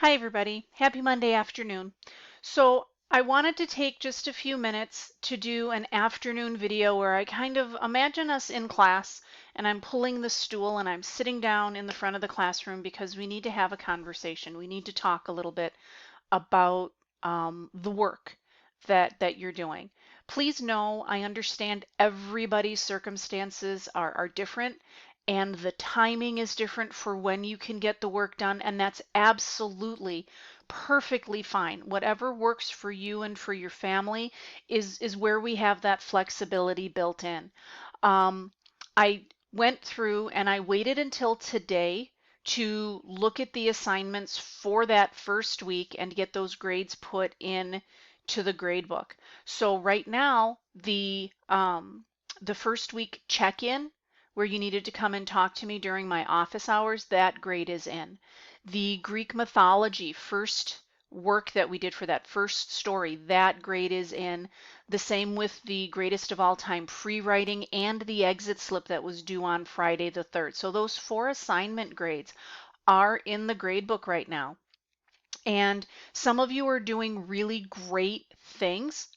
Hi, everybody. Happy Monday afternoon. So I wanted to take just a few minutes to do an afternoon video where I kind of imagine us in class and I'm pulling the stool and I'm sitting down in the front of the classroom because we need to have a conversation. We need to talk a little bit about the work that you're doing. Please know I understand everybody's circumstances are different and the timing is different for when you can get the work done, and that's absolutely perfectly fine. Whatever works for you and for your family is where we have that flexibility built in. Um, I went through and I waited until today to look at the assignments for that first week and get those grades put in to the grade book. So right now, the first week check-in where you needed to come and talk to me during my office hours, that grade is in. The Greek mythology first work that we did for that first story, that grade is in. The same with the greatest of all time pre-writing and the exit slip that was due on Friday the 3rd. So those 4 assignment grades are in the grade book right now. And some of you are doing really great things.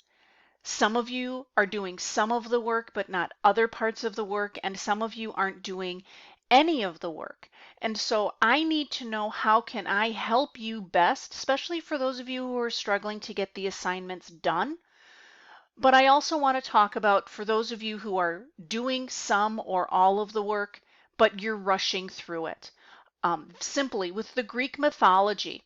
Some of you are doing some of the work, but not other parts of the work, and some of you aren't doing any of the work. And so I need to know, how can I help you best, especially for those of you who are struggling to get the assignments done. But I also want to talk about for those of you who are doing some or all of the work, but you're rushing through it. Simply with the Greek mythology,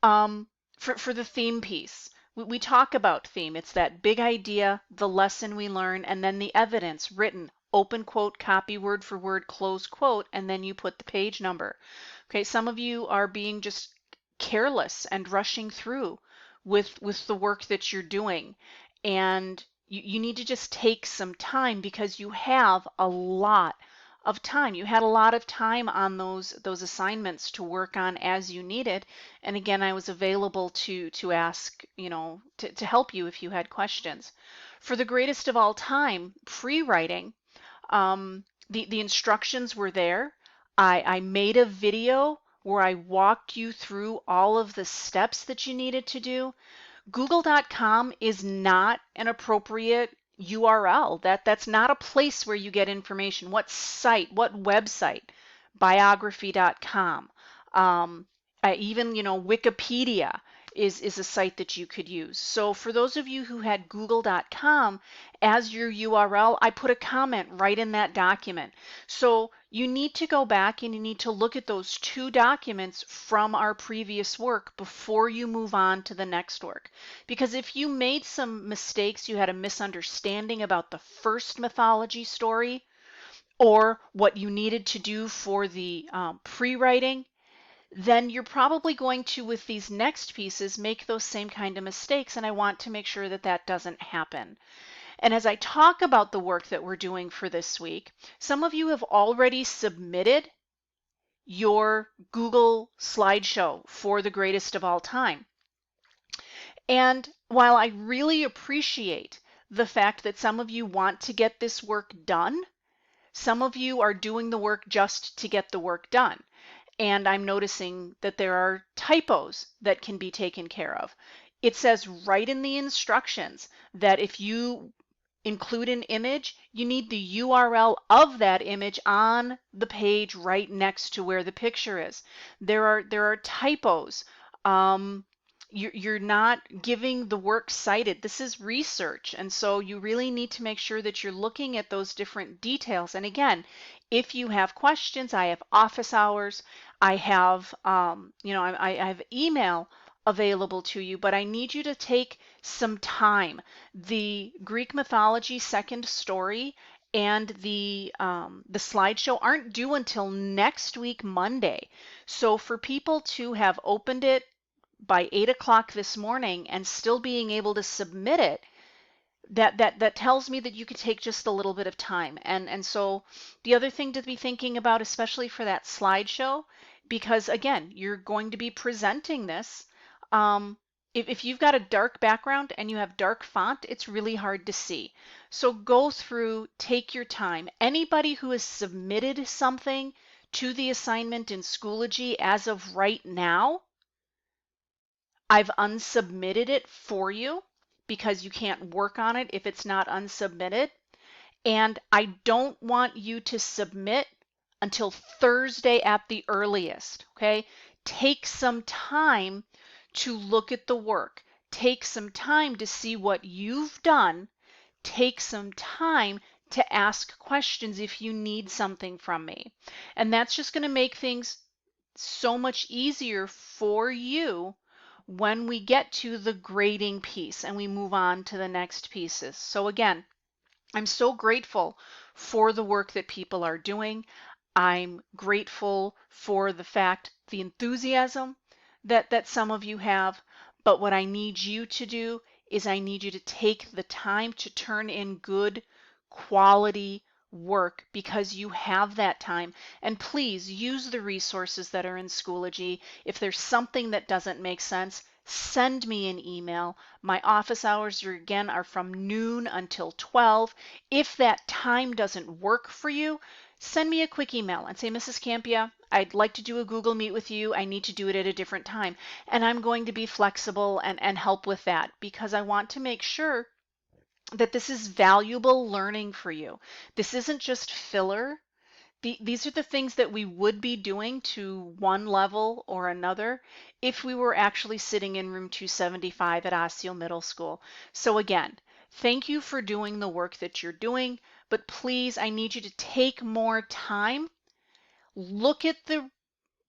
for the theme piece, we talk about theme. It's that big idea, the lesson we learn, and then the evidence written, open quote, copy word for word, close quote, and then you put the page number. Okay, some of you are being just careless and rushing through with the work that you're doing. And you need to just take some time because you have a lot of time. You had a lot of time on those assignments to work on as you needed. And again, I was available to ask, to help you if you had questions. For the greatest of all time, pre-writing, the instructions were there. I made a video where I walked you through all of the steps that you needed to do. Google.com is not an appropriate URL. That's not a place where you get information. What site, what website? Biography.com. Even, Wikipedia is a site that you could use. So for those of you who had Google.com as your URL, I put a comment right in that document. So you need to go back and you need to look at those 2 documents from our previous work before you move on to the next work. Because if you made some mistakes, you had a misunderstanding about the first mythology story or what you needed to do for the pre-writing, then you're probably going to, with these next pieces, make those same kind of mistakes, and I want to make sure that that doesn't happen. And as I talk about the work that we're doing for this week, some of you have already submitted your Google slideshow for the greatest of all time. And while I really appreciate the fact that some of you want to get this work done, some of you are doing the work just to get the work done. And I'm noticing that there are typos that can be taken care of. It says right in the instructions that if you include an image, you need the URL of that image on the page right next to where the picture is. There are typos. You're not giving the work cited. This is research, and so you really need to make sure that you're looking at those different details. And again, if you have questions, I have office hours, I have I have email available to you, but I need you to take some time. The Greek mythology second story and the slideshow aren't due until next week, Monday. So for people to have opened it by 8 o'clock this morning and still being able to submit it, that tells me that you could take just a little bit of time. And so the other thing to be thinking about, especially for that slideshow, because again, you're going to be presenting this, if you've got a dark background and you have dark font, it's really hard to see. So go through, take your time. Anybody who has submitted something to the assignment in Schoology as of right now. I've unsubmitted it for you because you can't work on it if it's not unsubmitted. And I don't want you to submit until Thursday at the earliest, okay? Take some time to look at the work. Take some time to see what you've done. Take some time to ask questions if you need something from me. And that's just going to make things so much easier for you when we get to the grading piece and we move on to the next pieces. So again, I'm so grateful for the work that people are doing. I'm grateful for the fact, the enthusiasm that some of you have. But what I need you to do is I need you to take the time to turn in good quality work because you have that time. And please use the resources that are in Schoology. If there's something that doesn't make sense, send me an email. My office hours are from noon until 12. If that time doesn't work for you, send me a quick email and say, Mrs. Campia, I'd like to do a Google Meet with you. I need to do it at a different time. And I'm going to be flexible and help with that because I want to make sure that this is valuable learning for you. This isn't just filler. These are the things that we would be doing to one level or another if we were actually sitting in room 275 at Osseo Middle School. So again, thank you for doing the work that you're doing, but please, I need you to take more time. Look at the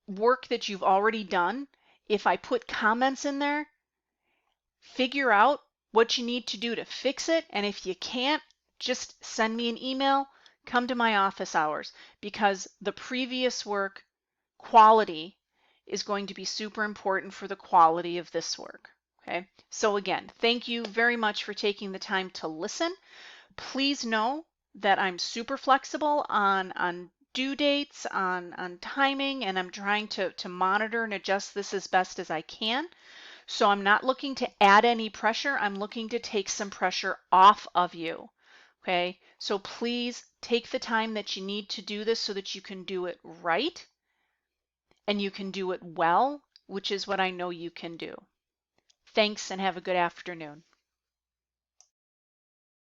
work that you've already done. If I put comments in there, figure out what you need to do to fix it. And if you can't, just send me an email, come to my office hours, because the previous work quality is going to be super important for the quality of this work. Okay, so again, thank you very much for taking the time to listen. Please know that I'm super flexible on due dates, on timing, and I'm trying to monitor and adjust this as best as I can. So I'm not looking to add any pressure. I'm looking to take some pressure off of you. Okay, so please take the time that you need to do this so that you can do it right and you can do it well, which is what I know you can do. Thanks and have a good afternoon.